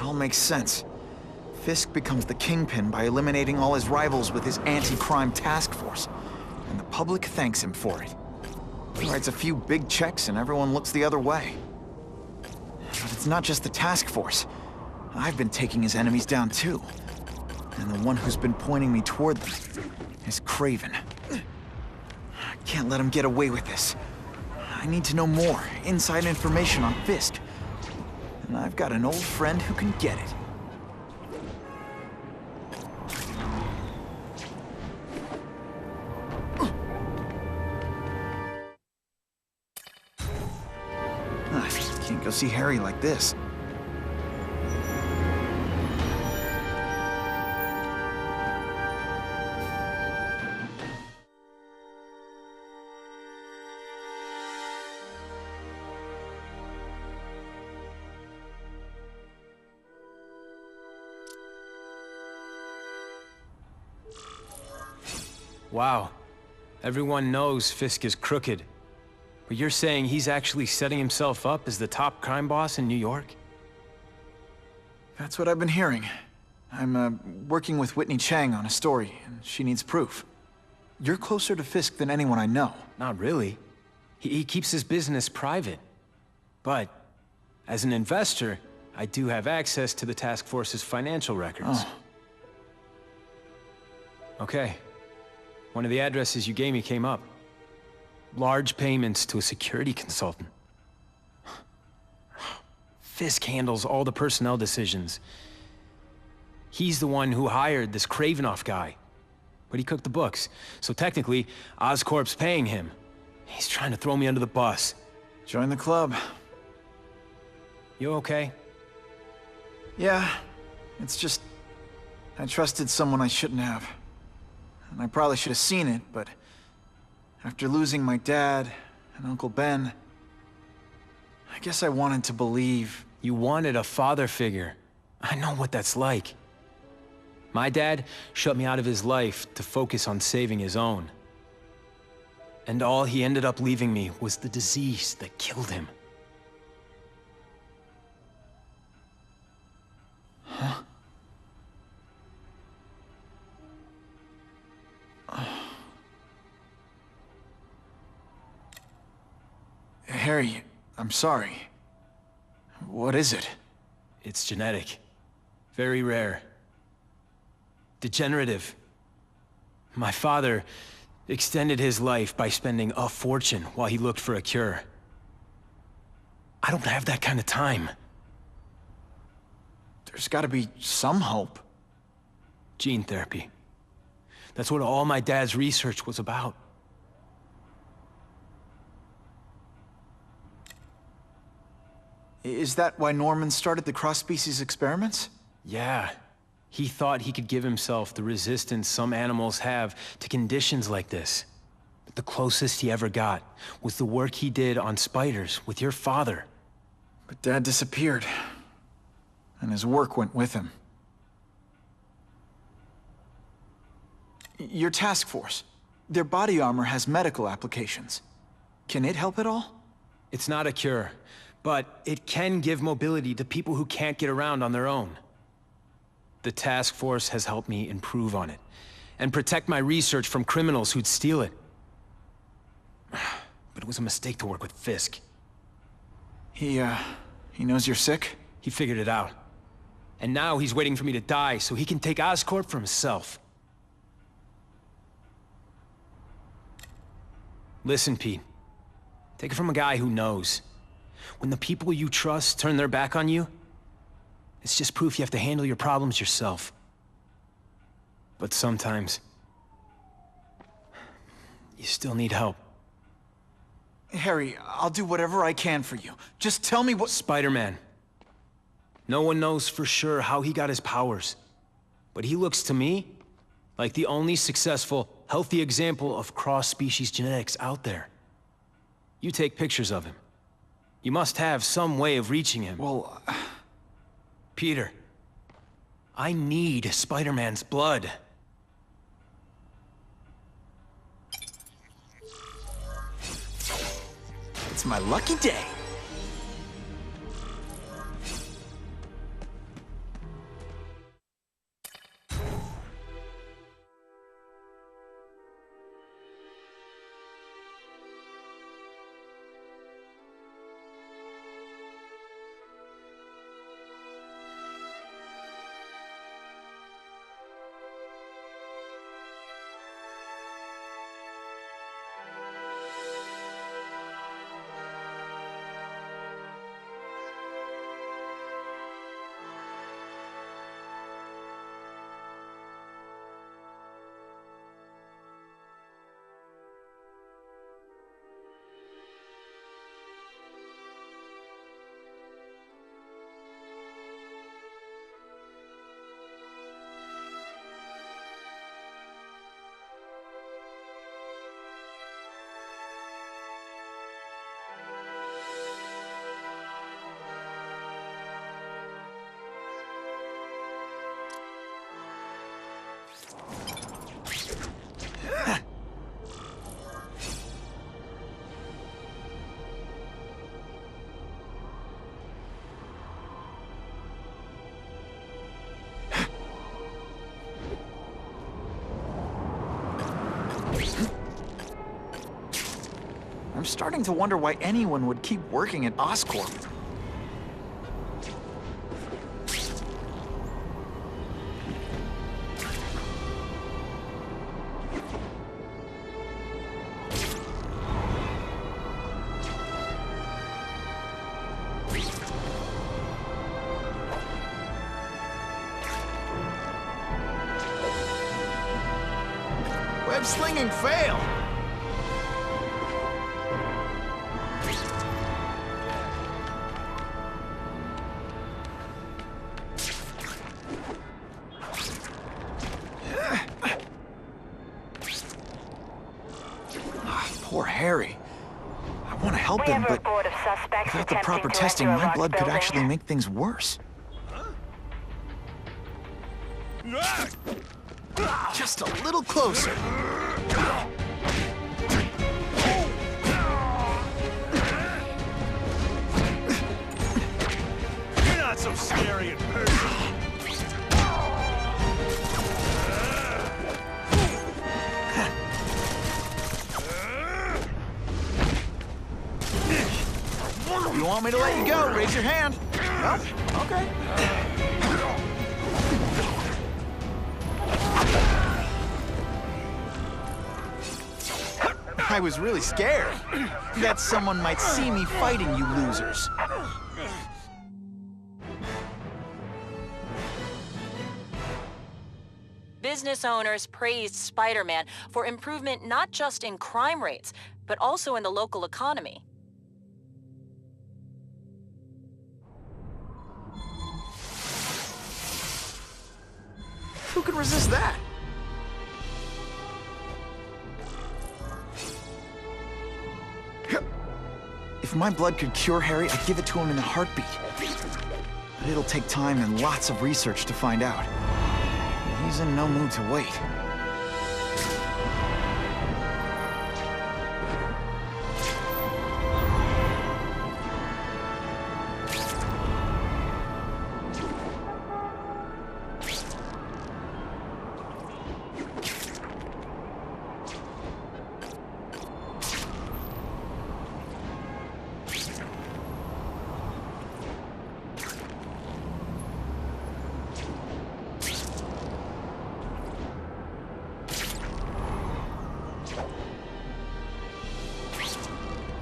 all makes sense. Fisk becomes the kingpin by eliminating all his rivals with his anti-crime task force. And the public thanks him for it. He writes a few big checks and everyone looks the other way. But it's not just the task force. I've been taking his enemies down too. And the one who's been pointing me toward them is Kraven. I can't let him get away with this. I need to know more, inside information on Fisk. And I've got an old friend who can get it. Can't go see Harry like this. Wow. Everyone knows Fisk is crooked. But you're saying he's actually setting himself up as the top crime boss in New York? That's what I've been hearing. I'm working with Whitney Chang on a story, and she needs proof. You're closer to Fisk than anyone I know. Not really. He keeps his business private. But, as an investor, I do have access to the task force's financial records. Oh. Okay. One of the addresses you gave me came up. Large payments to a security consultant. Fisk handles all the personnel decisions. He's the one who hired this Kravinoff guy. But he cooked the books, so technically, Oscorp's paying him. He's trying to throw me under the bus. Join the club. You okay? Yeah, it's just... I trusted someone I shouldn't have. And I probably should have seen it, but... after losing my dad and Uncle Ben, I guess I wanted to believe. You wanted a father figure. I know what that's like. My dad shut me out of his life to focus on saving his own. And all he ended up leaving me was the disease that killed him. Huh? Harry, I'm sorry. What is it? It's genetic. Very rare. Degenerative. My father extended his life by spending a fortune while he looked for a cure. I don't have that kind of time. There's gotta be some hope. Gene therapy. That's what all my dad's research was about. Is that why Norman started the cross-species experiments? Yeah. He thought he could give himself the resistance some animals have to conditions like this. But the closest he ever got was the work he did on spiders with your father. But Dad disappeared. And his work went with him. Your task force. Their body armor has medical applications. Can it help at all? It's not a cure, but it can give mobility to people who can't get around on their own. The task force has helped me improve on it, and protect my research from criminals who'd steal it. But it was a mistake to work with Fisk. He knows you're sick? He figured it out. And now he's waiting for me to die so he can take Oscorp for himself. Listen, Pete. Take it from a guy who knows. When the people you trust turn their back on you, it's just proof you have to handle your problems yourself. But sometimes, you still need help. Harry, I'll do whatever I can for you. Just tell me what— Spider-Man. No one knows for sure how he got his powers. But he looks to me like the only successful, healthy example of cross-species genetics out there. You take pictures of him. You must have some way of reaching him. Well, Peter, I need Spider-Man's blood. it's my lucky day. I'm starting to wonder why anyone would keep working at Oscorp. Web slinging fail! Poor Harry. I want to help him, but without the proper testing, my blood could actually make things worse. Just a little closer. You're not so scary in person. You want me to let you go? Raise your hand. No? Okay. I was really scared that someone might see me fighting you losers. Business owners praised Spider-Man for improvement not just in crime rates, but also in the local economy. Who can resist that? If my blood could cure Harry, I'd give it to him in a heartbeat. But it'll take time and lots of research to find out. He's in no mood to wait.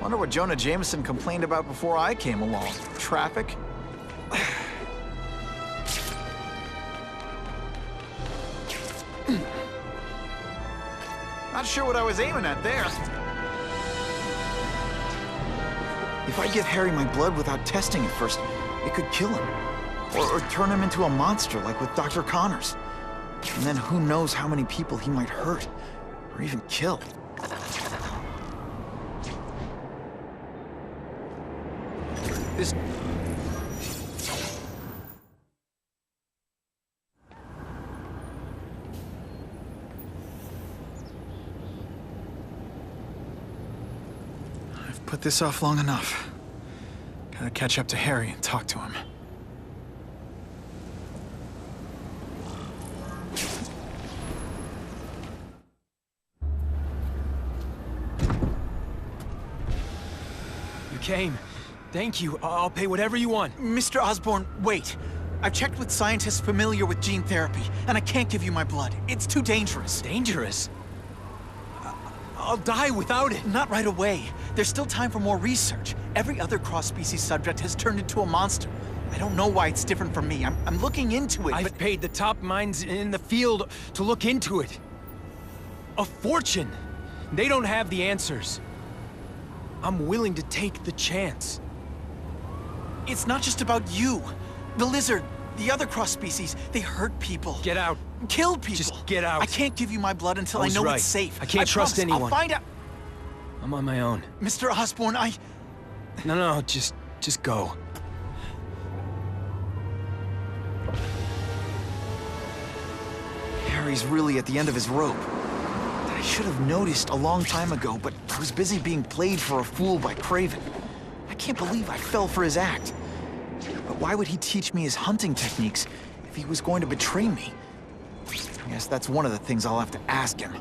Wonder what Jonah Jameson complained about before I came along. Traffic? Not sure what I was aiming at there. If I give Harry my blood without testing it first, it could kill him. Or turn him into a monster like with Dr. Connors. And then who knows how many people he might hurt, or even kill. This... I've put this off long enough. Gotta catch up to Harry and talk to him. You came. Thank you. I'll pay whatever you want. Mr. Osborn, wait. I've checked with scientists familiar with gene therapy, and I can't give you my blood. It's too dangerous. Dangerous? I'll die without it. Not right away. There's still time for more research. Every other cross-species subject has turned into a monster. I don't know why it's different from me. I'm looking into it, I've paid the top minds in the field to look into it. A fortune. They don't have the answers. I'm willing to take the chance. It's not just about you. The lizard, the other cross-species, they hurt people. Get out. Kill people. Just get out. I can't give you my blood until I was know right. it's safe. I can't trust promise. anyone. I'll find out. I'm on my own. Mr. Osborn, No, just go. Harry's really at the end of his rope. I should have noticed a long time ago, but I was busy being played for a fool by Kraven. I can't believe I fell for his act. But why would he teach me his hunting techniques if he was going to betray me? I guess that's one of the things I'll have to ask him.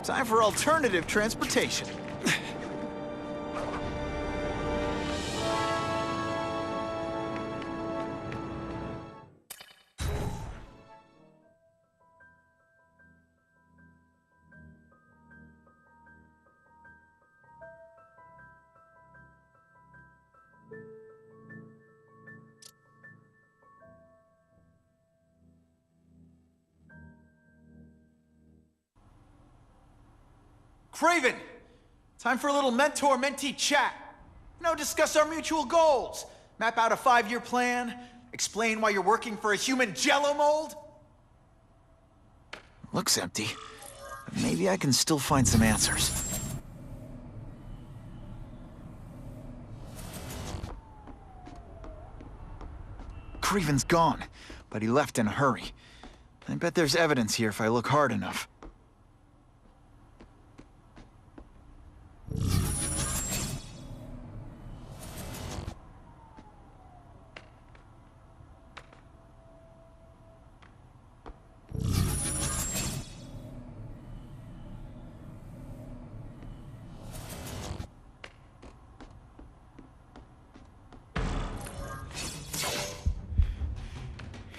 Time for alternative transportation. Kraven! Time for a little mentor-mentee chat. Discuss our mutual goals. Map out a 5-year plan. Explain why you're working for a human jello mold. Looks empty. Maybe I can still find some answers. Kraven's gone, but he left in a hurry. I bet there's evidence here if I look hard enough.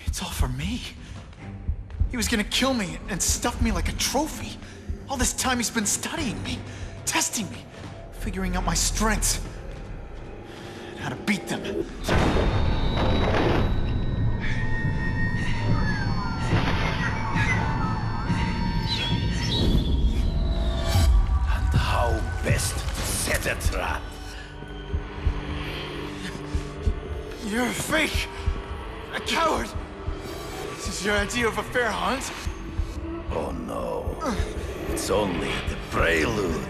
It's all for me. He was gonna kill me and stuff me like a trophy. All this time he's been studying me, testing me, figuring out my strengths, and how to beat them. And how best to set a trap. You're a fake! A coward! This is your idea of a fair hunt? Oh no. It's only the prelude.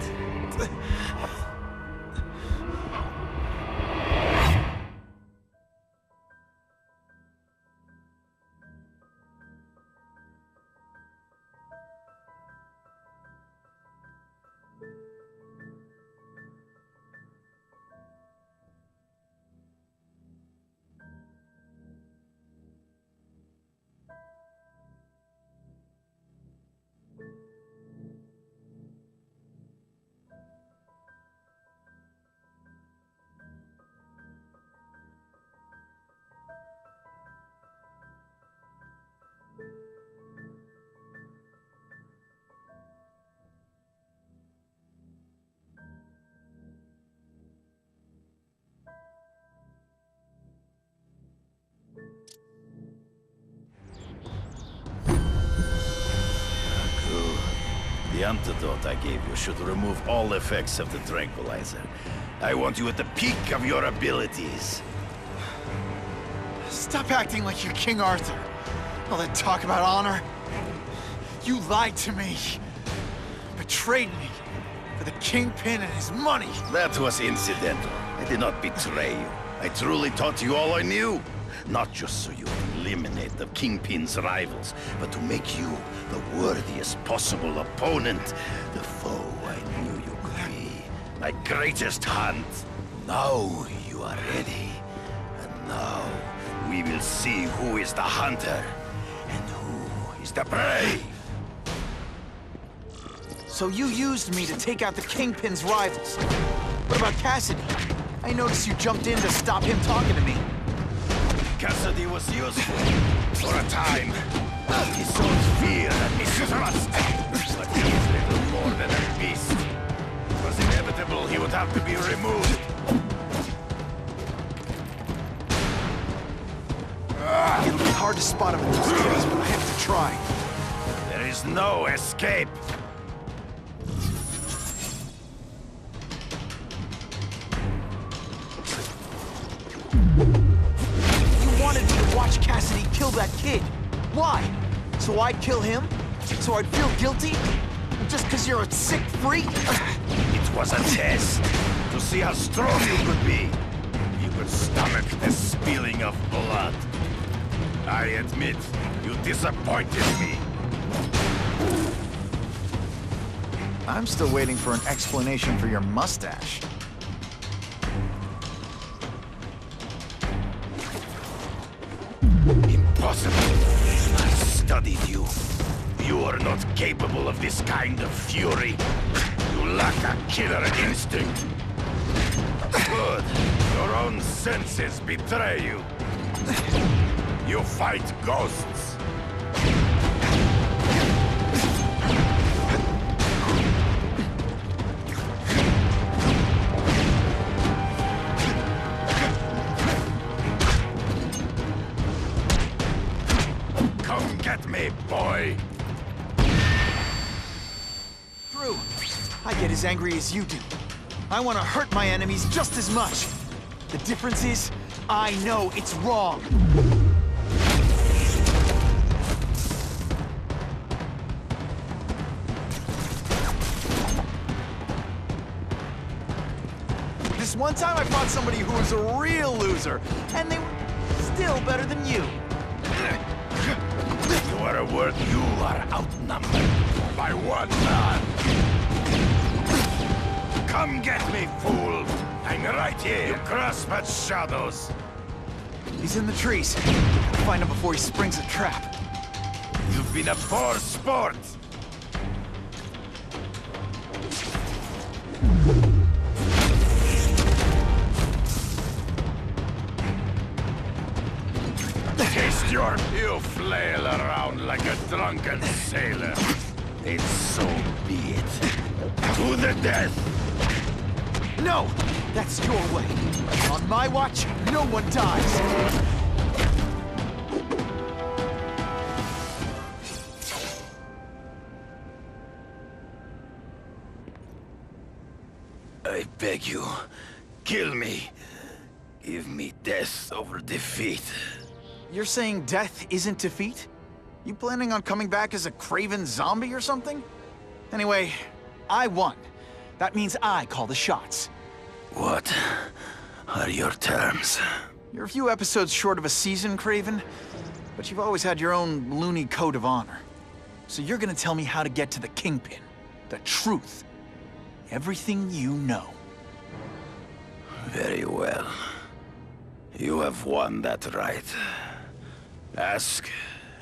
The antidote I gave you should remove all effects of the tranquilizer. I want you at the peak of your abilities. Stop acting like you're King Arthur. All that talk about honor. You lied to me. Betrayed me. For the Kingpin and his money. That was incidental. I did not betray you. I truly taught you all I knew. Not just so you would eliminate the Kingpin's rivals, but to make you the worthiest possible opponent. The foe I knew you could be. My greatest hunt. Now you are ready. And now we will see who is the hunter and who is the prey. So you used me to take out the Kingpin's rivals. What about Cassidy? I noticed you jumped in to stop him talking to me. Cassidy was useful for a time. He sowed fear and mistrust. But he is little more than a beast. It was inevitable he would have to be removed. It'll be hard to spot him in those caves, but I have to try. There is no escape. You wanted me to watch Cassidy kill that kid. Why? So I'd kill him? So I'd feel guilty? Just because you're a sick freak? It was a test to see how strong you could be. You could stomach the spilling of blood. I admit, you disappointed me. I'm still waiting for an explanation for your mustache. impossible. I studied you. You are not capable of this kind of fury. You lack a killer instinct. Good. Your own senses betray you. You fight ghosts. Come get me, boy. True. I get as angry as you do. I want to hurt my enemies just as much. The difference is, I know it's wrong. This one time I fought somebody who was a real loser, and they were still better than you. You are a word. You are outnumbered by one man. Come get me, fool! I'm right here. You grasp at shadows. He's in the trees. Gotta find him before he springs a trap. You've been a poor sport. Taste your... You flail around like a drunken sailor. It's so be it. To the death! No! That's your way. On my watch, no one dies. I beg you, kill me. Give me death over defeat. You're saying death isn't defeat? You planning on coming back as a Kraven zombie or something? Anyway, I won. That means I call the shots. What are your terms? You're a few episodes short of a season, Kraven, but you've always had your own loony code of honor. So you're gonna tell me how to get to the Kingpin. The truth. Everything you know. Very well. You have won that right. Ask,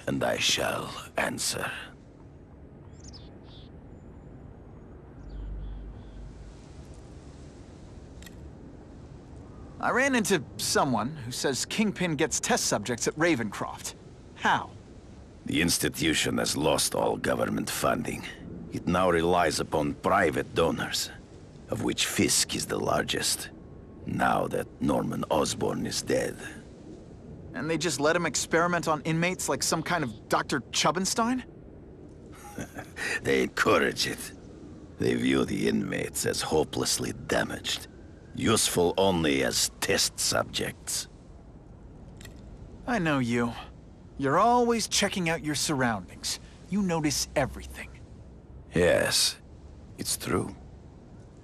and I shall answer. I ran into someone who says Kingpin gets test subjects at Ravencroft. How? The institution has lost all government funding. It now relies upon private donors, of which Fisk is the largest, now that Norman Osborn is dead. And they just let him experiment on inmates like some kind of Dr. Chubbenstein? They encourage it. They view the inmates as hopelessly damaged, useful only as test subjects. I know you. You're always checking out your surroundings. You notice everything. Yes, it's true.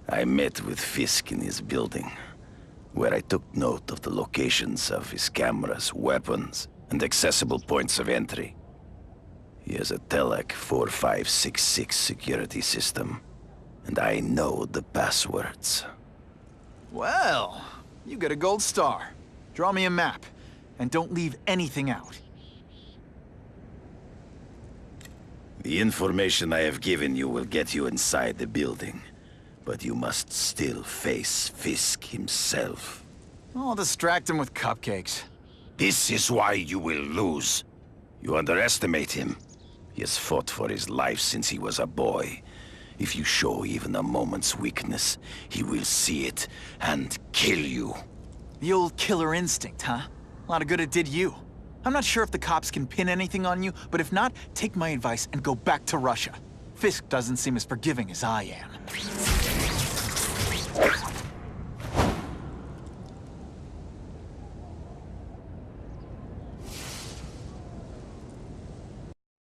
I met with Fisk in his building, where I took note of the locations of his cameras, weapons, and accessible points of entry. He has a Telec 4566 security system, and I know the passwords. Well, you get a gold star. Draw me a map, and don't leave anything out. The information I have given you will get you inside the building, but you must still face Fisk himself. I'll distract him with cupcakes. This is why you will lose. You underestimate him. He has fought for his life since he was a boy. If you show even a moment's weakness, he will see it and kill you. The old killer instinct, huh? A lot of good it did you. I'm not sure if the cops can pin anything on you, but if not, take my advice and go back to Russia. Fisk doesn't seem as forgiving as I am.